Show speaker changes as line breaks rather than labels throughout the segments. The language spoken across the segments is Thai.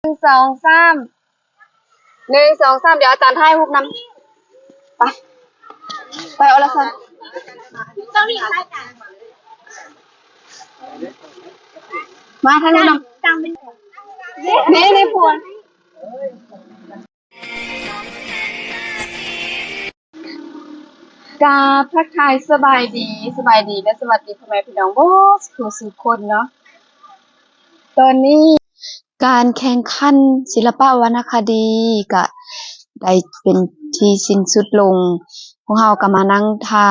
1 2 3เดี๋ยวอาจารย์ถ่ายรูปนำไปเอาละสันมาท่านนำนี่พวนกาทักทายสบายดีและสวัสดีพ่อแม่พี่น้องทุกคนเนาะตอนนี้การแข่งขันศิลปะวรรณคดีก็ได้เป็นที่สิ้นสุดลงพวกเราก็มานั่งท่า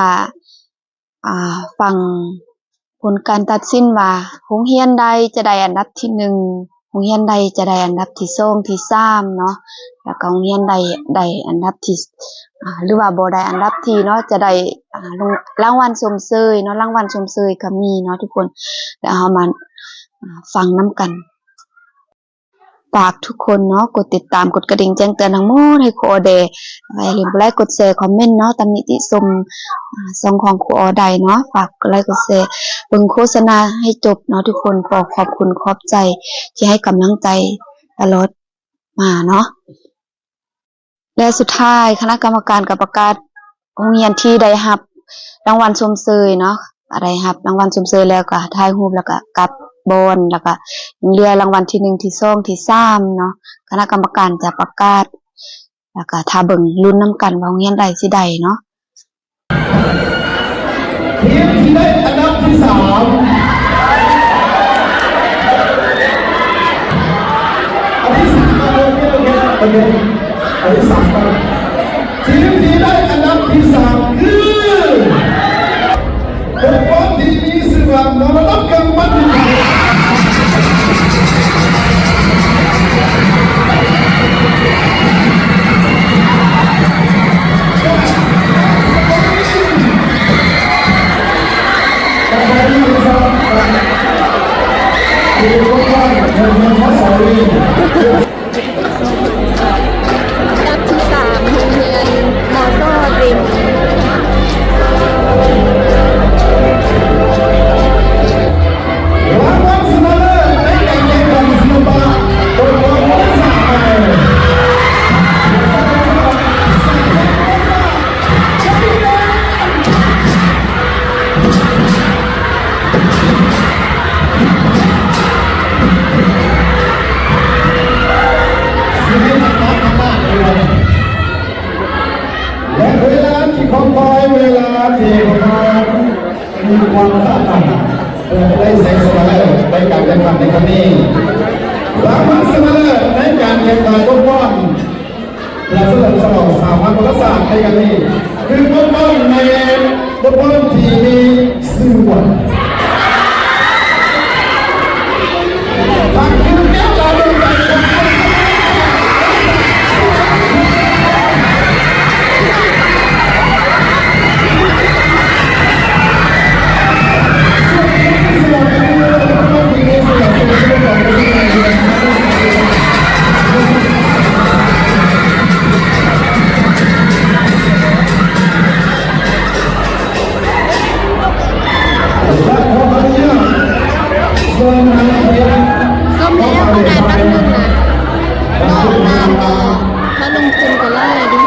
ฟังผลการตัดสินว่าโรงเรียนใดจะได้อันดับที่1โรงเรียนใดจะได้อันดับที่2ที่3เนาะแล้วก็โรงเรียนใดได้อันดับที่หรือว่าบ่ได้อันดับที่เนาะจะได้รางวัลชมเชยเนาะรางวัลชมเชยก็มีเนาะทุกคนแล้วเฮามาฟังนํกันฝากทุกคนเนาะกดติดตามกดกระดิ่งแจ้งเตือนทั้งหมดให้ครูออเดย์อย่าลืมกดไลค์กดแชร์คอมเมนต์เนาะตำหนิติชมช่องของครูออไดเนาะฝากกดไลค์กดแชร์เบิ่งโฆษณาให้จบเนาะทุกคนขอบคุณขอบใจที่ให้กำลังใจตลอดมาเนาะและสุดท้ายคณะกรรมการก็ประกาศโรงเรียนที่ได้รับรางวัลชมเชยเนาะอะไรครับรางวัลชมเชยแล้วก็ถ่ายรูปแล้วก็กลับบอนแล้วก็เรือรางวัลที่1ที่2ที่3เนาะคณะกรรมการจะประกาศแล้วก็ถ้าเบิ่งลุ้นนํกันว่าโรงเรียนใดสิได้เนาะ
ทีมที่ได้อันดับที่3อันที่3มาเลยโอเคอันที่3มาทีมที่ได้อันดับที่3คือเป็นคนที่มีชื่อว่านรกกำมันมีความสามารถได้แสงสว่างในการแข่งขันในครั้งนี้รางวัลชนะเลิศในการแข่งขันฟุตบอลและเฉลิมฉลองสถาบันวัฒนศาสตร์ในครั้งนี้คือฟุตบอลในฟุตบอลที่มีชื่อว่าทางทีมแก้วเราเป็นการแข่งขัน
ส้มแล้วคะแนนตั้งหนึ่งนะรอบหน้าก็มาลงทุนกันเลยดิ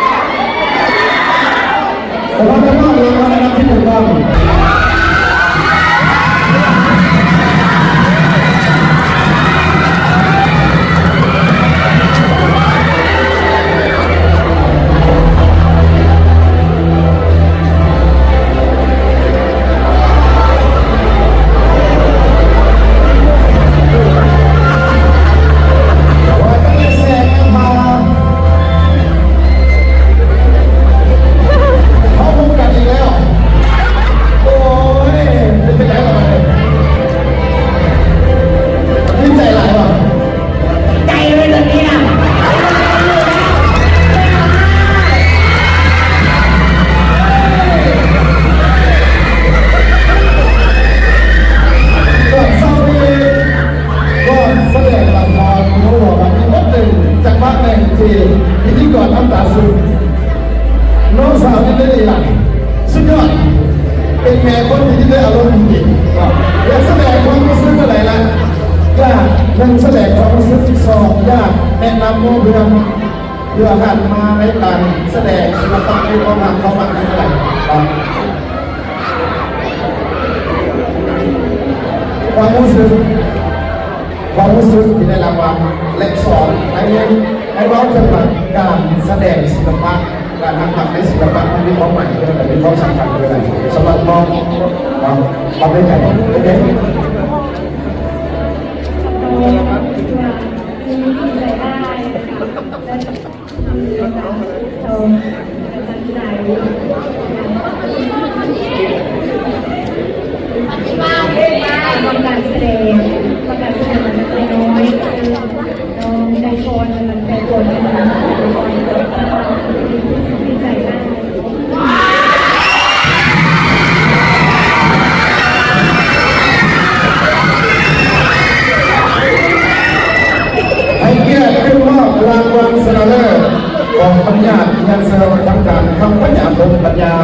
ผมจะว่าเราในนัดที่1ครับพิธีกรน้ำตาซึมน้องสาวนี่ได้ยังสุดยอดเป็นแม่คนที่ได้อารมณ์ดีอยากแสดงความรู้สึกอะไรล่ะอยากนั่งแสดงความรู้สึก2อยาก โมเพื่อหันมาในการแสดงศิลปะในความหักความมันอะไรความรู้สึกที่ได้รางวัลและสอนให้เราจะทำการแสดงศิลปะการทำในศิลปะที่มีความหมายด้วยแต่มีความสำคัญด้วยสำหรับน้องความได้ใจเด็ก
การแสดงมันใจน้อยน้องใจโคนมันใจโคนมันดีใจมาก
ให้เกียรติขึ้นมอบรางวัลชนะเลิศของปัญญาเงินเสริมทั้งการทำปัญญาลงปัญญา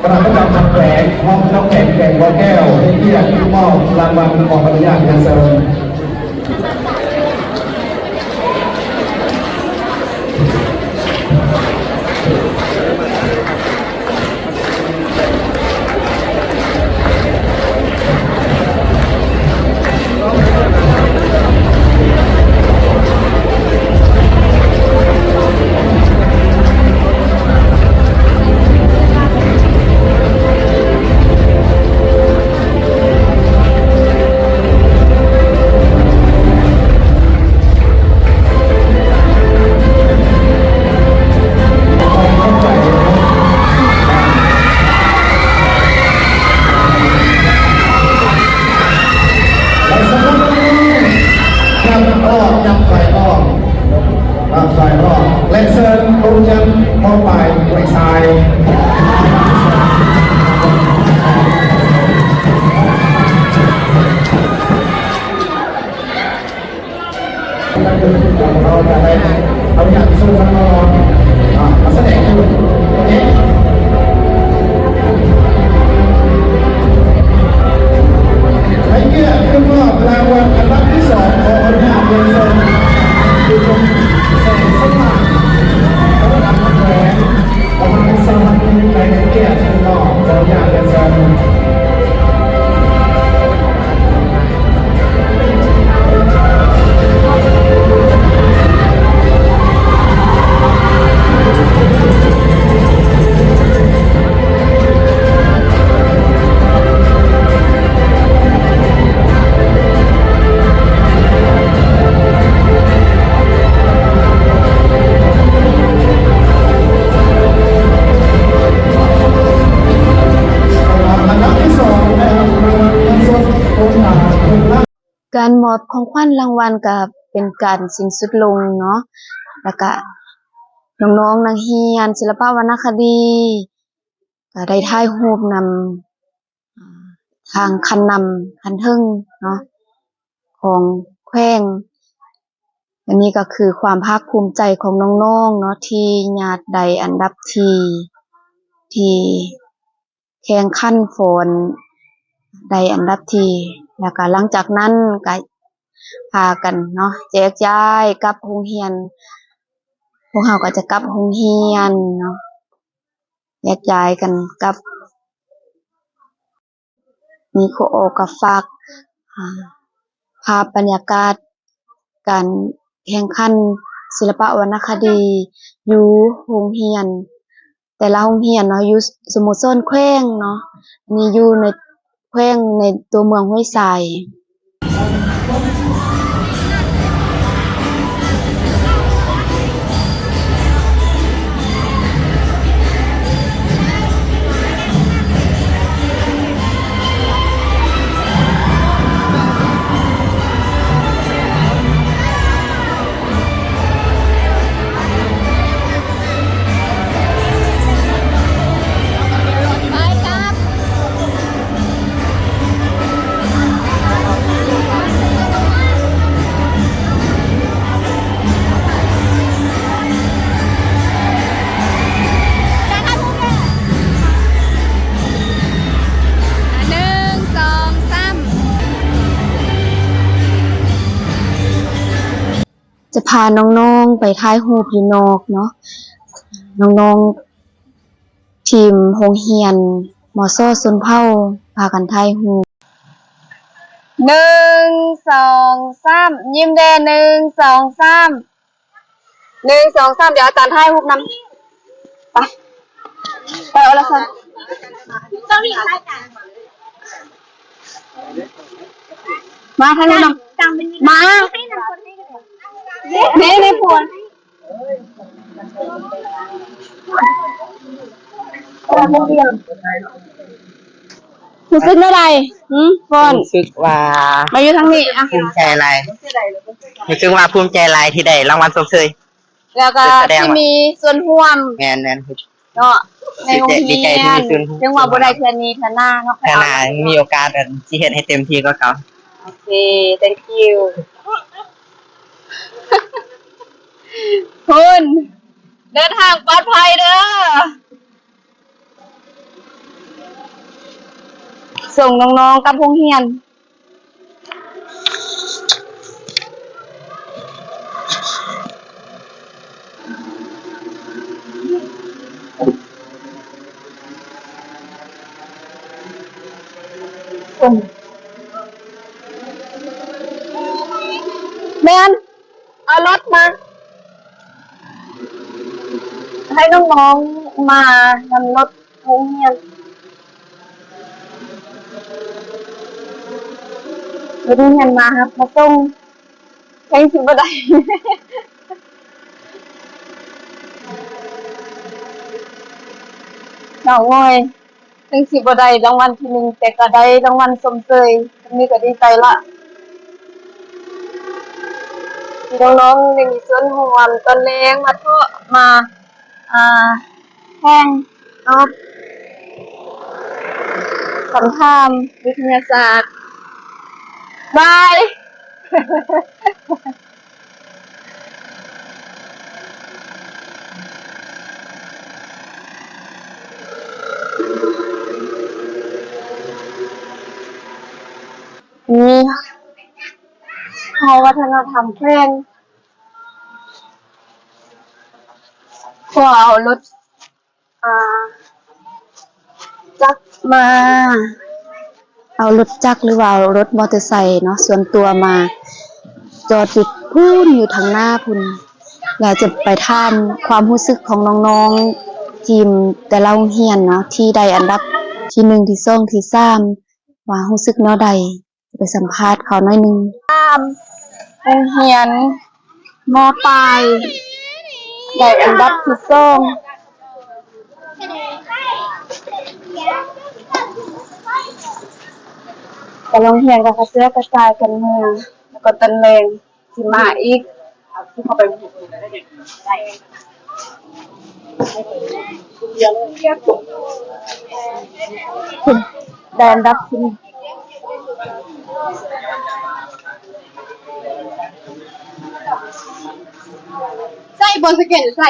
ประประจำพันแหวนห้องน้ำแข็งแก่งวัดแก้วให้เกียรติขึ้นมอบรางวัลของปัญญาเงินเสริมและเชิญลงยันมองไปไว้ทรายเราจะได้เอาอย่างสู้กันนอนมาแสดงอยู่ให้เกียรติขึ้นมอบรางวัลอันดับที่2ของปัญญาเงินเสริมคือแสงสว่างเขาทำมาแหวนประมาณ3 ปีในเกียรติขึ้นมอบปัญญาเงินเสริม
การมอบของขวัญรางวัลก็เป็นการสิ้นสุดลงเนาะแล้วก็น้องๆนักเรียนศิลปวรรณคดีก็ได้ถ่ายรูปนำทางคันเทิงเนาะของแขวงอันนี้ก็คือความภาคภูมิใจของน้องๆเนาะที่ญาติใดอันดับที่แข่งขันฝนใดอันดับที่แล้วก็หลังจากนั้นก็พากันเนาะแจกจ่ายกลับโรงเรียนพวกเราก็จะกลับโรงเรียนเนาะแจกจ่ายกันกับมีครูโอกับฝากภาพบรรยากาศการแข่งขันศิลปวรรณคดีอยู่โรงเรียนแต่ละโรงเรียนเนาะอยู่สโมสรแขวงเนาะนี่อยู่ในแขวงในตัวเมืองห้วยทราย าน้องๆไปถ่ายรูปอยู่นอกเนาะน้องๆทีมโรงเรียนมอซ้อชนเผ่าพากันถ่ายรูป1 2 3ยิ้มแด่1 2 3 1 2 3เดี๋ยวอาจารย์ถ่ายรูปนำไปเอาละค่ะต้องมีรายการมาทางนู้นมาในปวนรู้สึกเมื่อไรฟอน
รู้สึกว่า
มาอยู่ทางนี้อ่ะ
ภูมิใจหลายรู้สึกว่าภูมิใจหลายที่ได้รางวัลชมเชย
แล้วก็ที่มีส่วนร่วม
แม่น
เนาะในโรงเรียน
ดีใจที่มีส่วนร่วม
จังหวะบ่ได้เทื่อนี้เทื่อหน้าเนาะ
ๆถ้าหน้ามีโอกาสสิเฮ็ดให้เต็มที่กว่าเก่า
โอเค thank you คุณเดินทางปลอดภัยเด้อส่งน้องๆกับโรงเรียนแมนเอารถมา ให้น้องๆมานำรถโรงเรียนรถโรงเรียนมาครับมาส่งแข่งสิบ่ได้ น้องงอยแข่งสิบ่ได้รางวัลที่ 1แต่ก็ได้รางวัลสมเชยนี่ก็ดีใจละที่น้องๆได้มีส่วนร่วมตอนแรงมาเทาะมาแข่งเนาะสัมภาษณ์วิทยาศาสตร์บายนี่เขาวัฒนธรรมเพลงพอเอารถจักรมา เอารถจักรหรือว่าเอารถมอเตอร์ไซค์เนาะส่วนตัวมาจอดอยู่พุ่นอยู่ทางหน้าพุ่นอยากจะไปท่ามความรู้สึกของน้องๆทีมแต่ละโรงเรียนเนาะที่ได้อันดับที่ 1 ที่ 2 ที่ 3ว่ารู้สึกแนวใดไปสัมภาษณ์เขาหน่อยนึงโรงเรียนม.ปลายได้อันดับที่ 2แต่โรงเรียนก็กระเตื้อกระจายกันมาแล้วก็ตนเลงสิมาอีกที่เขาไปแดนดับที่ใส่บนสเก็ตใส่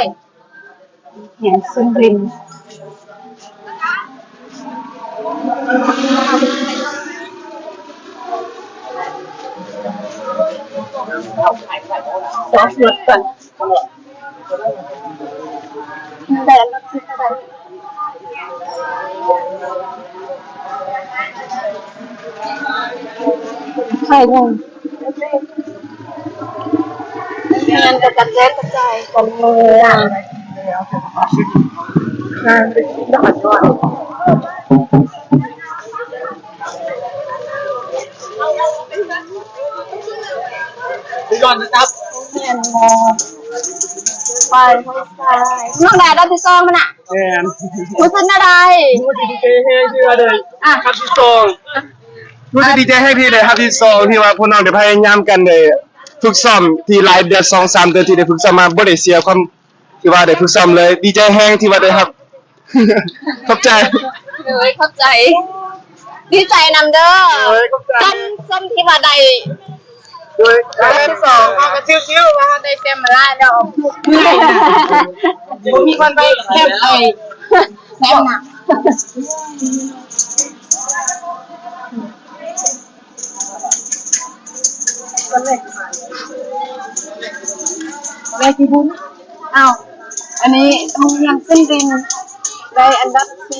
เห็นซุนรินจอดรถก่อนแต่รถที่อะไรใครงงงานกระจัดกระจายกันเลยอ่ะงานเป็นดอกด้วยก่อนนะครับเรียนมอไปห้วยทรายน้องแดดได้ที่ซองมันอ่ะรู้สึกอะไร
รู้สึกดีใจให้พี่เลยครับที่สองรู้สึกดีใจให้พี่เลยครับที่สองที่ว่าพวกน้องได้พยายามกันเลยฝึกซ้อมที่หลายเดือน2-3 เดือนที่ได้ฝึกซ้อมมาบ่ได้เสียความที่ว่าได้ฝึกซ้อมเลยดีใจแฮงที่ว่าได้ครับขอบใจ
เลยเข้าใจดีใจนำเด้อส้มที่ว่าได้
ที่สองก็ชิวๆว่าได้เต็มมาได้ดอกมีคนไปแคบไป
แซ่บหนัก แม่กี่บุญอ้าวอันนี้โรงเรียนขึ้นดินได้อันดับที่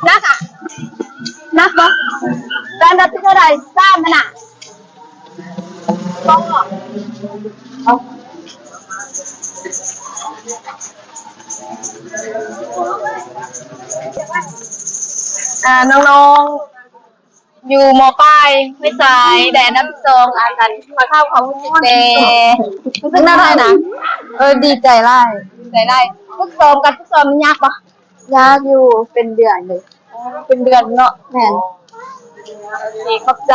นักอ่ะนักบ่ได้อันดับที่เท่าไหร่3มันน่ะต้องเอาน้องๆอยู่มปลายไม่สายแดนน้ำทรงอาจารย์มาเข้าความรู้สึกเดรู้สึกน่าได้นะดีใจไล่ฝึกซ้อมมันยากปะยากอยู่เป็นเดือนเลยเป็นเดือนเนาะแม่นขอบใจ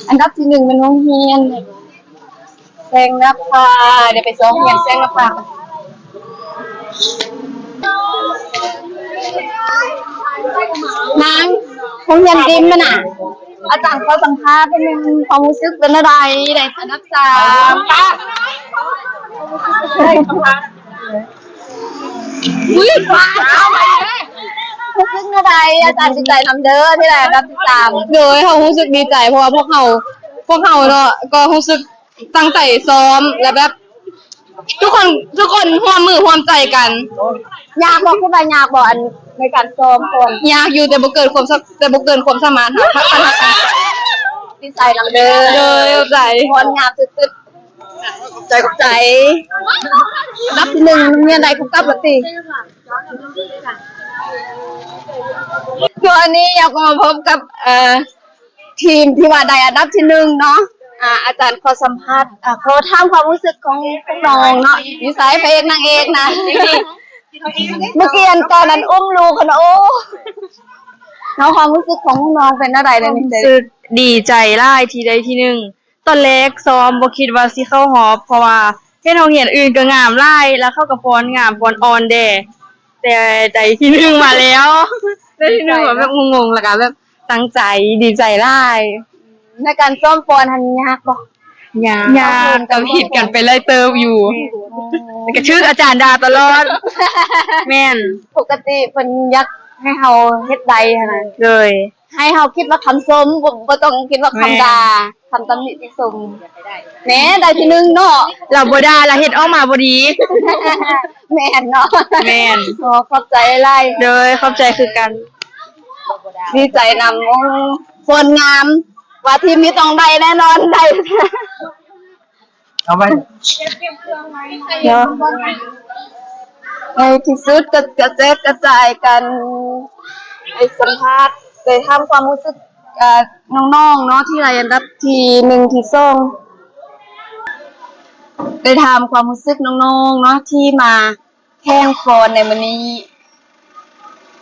อันดับที่1เป็นโรงเรียนแซงนภาเดี๋ยวไปซ้อมเรียนแซงนภานางคงยันดิมมันอ่ะอาจารย์เขาสัมภาษณ์เป็นความรู้สึกเป็นอะไรได้อันดับ3ป้าอุ้ยป้าเอาไปเลยรู้สึกอะไรอาจารย์ดีใจนำเด้อที่ได้อันดับ3เลยเขารู้สึกดีใจเพราะว่าพวกเขาเนาะก็รู้สึกตั้งใจซ้อมและแบบทุกคนร่วมมือร่วมใจกันยากบอกขึ้นไปยากบอกอันในการซ้อมคนยากอยู่แต่บ่เกินความสามารถค่ะพัฒนาการดีใจนำเด้อเลยใจคนงามสุดๆใจนับที่1เนี่ยใดคุกกับละติตัวนี้อยากมาพบกับทีมที่ว่าได้อันดับที่1เนาะอาจารย์ขอสัมภาษณ์ขอถามความรู้สึกของน้องเนาะนิสัยพระเอกนางเอกนะเมื่อกี้ตอนนั้นอุ้มลูกกันโอ้น้องความรู้สึกของน้องเป็นอะไรเลยนี่รู้สึกดีใจหลายที่ได้ที่1ตอนแรกซ้อมบ่คิดว่าสิเข้าฮอบเพราะว่าเฮ็ดโรงเรียนอื่นก็งามหลายแล้วเข้ากับฟ้อนงามฟ้อนออนแดแต่ได้ที่1มาแล้วได้ที่1แบบงงๆแล้วก็แบบตั้งใจดีใจหลายในการซ้อมฟ้อนหันยากบ่ยากก็ผิดกันไปเลยเติบอยู่ก็ชื่ออาจารย์ดาตลอดแม่นปกติเพิ่นยักให้เฮาเฮ็ดใดหั่นน่ะเลยให้เฮาคิดว่าคำชมบ่ต้องคิดว่าคำด่าคำตำหนิติชมแหน่ได้ที่1เนาะเราบ่ด่าเราเฮ็ดออกมาบ่ดีแม่นเนาะแม่นขอบใจหลายเลยขอบใจคือกันดีใจนำคนงามว่าทีมนี้ต้องได้แน่นอนได้
เอาไป
เนาะในที่สุดก็กระจายกันไอ้สัมภาษณ์ได้ทำความรู้สึกน้องๆเนาะที่ได้อันดับที่1ที่2ได้ทำความรู้สึกน้องๆเนาะที่มาแข่งฟ้อนในวันนี้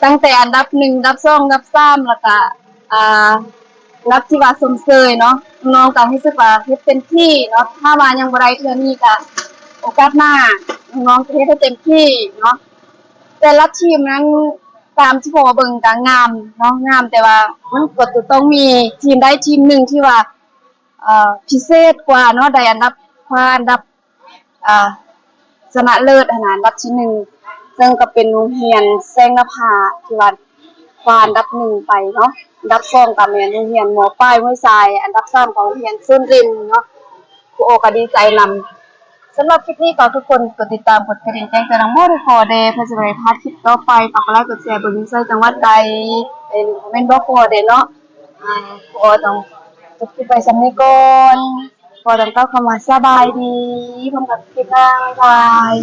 ตั้งแต่อันดับ1อันดับ2อันดับ3แล้วก็รับที่ว่าสมเสยเนาะน้องก็รู้สึกว่าเฮ็ดเต็มที่เนาะถ้าว่ายังบ่ได้เทื่อนี้ก็โอกาสหน้าน้องจะเฮ็ดให้เต็มที่เนาะแต่ละทีมนั้นตามที่พอเบิ่งก็งามเนาะงามแต่ว่ามันก็จะต้องมีทีมใดทีมหนึ่งที่ว่าพิเศษกว่าเนาะได้อันดับชนะเลิศอันดับที่1ซึ่งก็เป็นโรงเรียนแซงนภาที่ว่าคว้าอันดับ1ไปเนาะอันดับ2ก็แม่นโรงเรียนมปลายห้วยทรายอันดับ3ของโรงเรียนสุรินทร์เนาะครูโอก็ดีใจนำสำหรับคลิปนี้ก็ทุกคนกดติดตามกดกระดิ่งแจ้งเตือนน้องโมได้พอเดเพื่อจะได้พลาดคลิปต่อไปฝากกดไลค์กดแชร์บนวิวไซต์จังหวัดใดเป็นคอมเมนต์บอกพอเดเนาะพอต้องจบคลิปไปซ้ำนี้ก่อนพอต้องเข้ามาสบายดีพร้อมกับคลิปหน้าบ๊ายบาย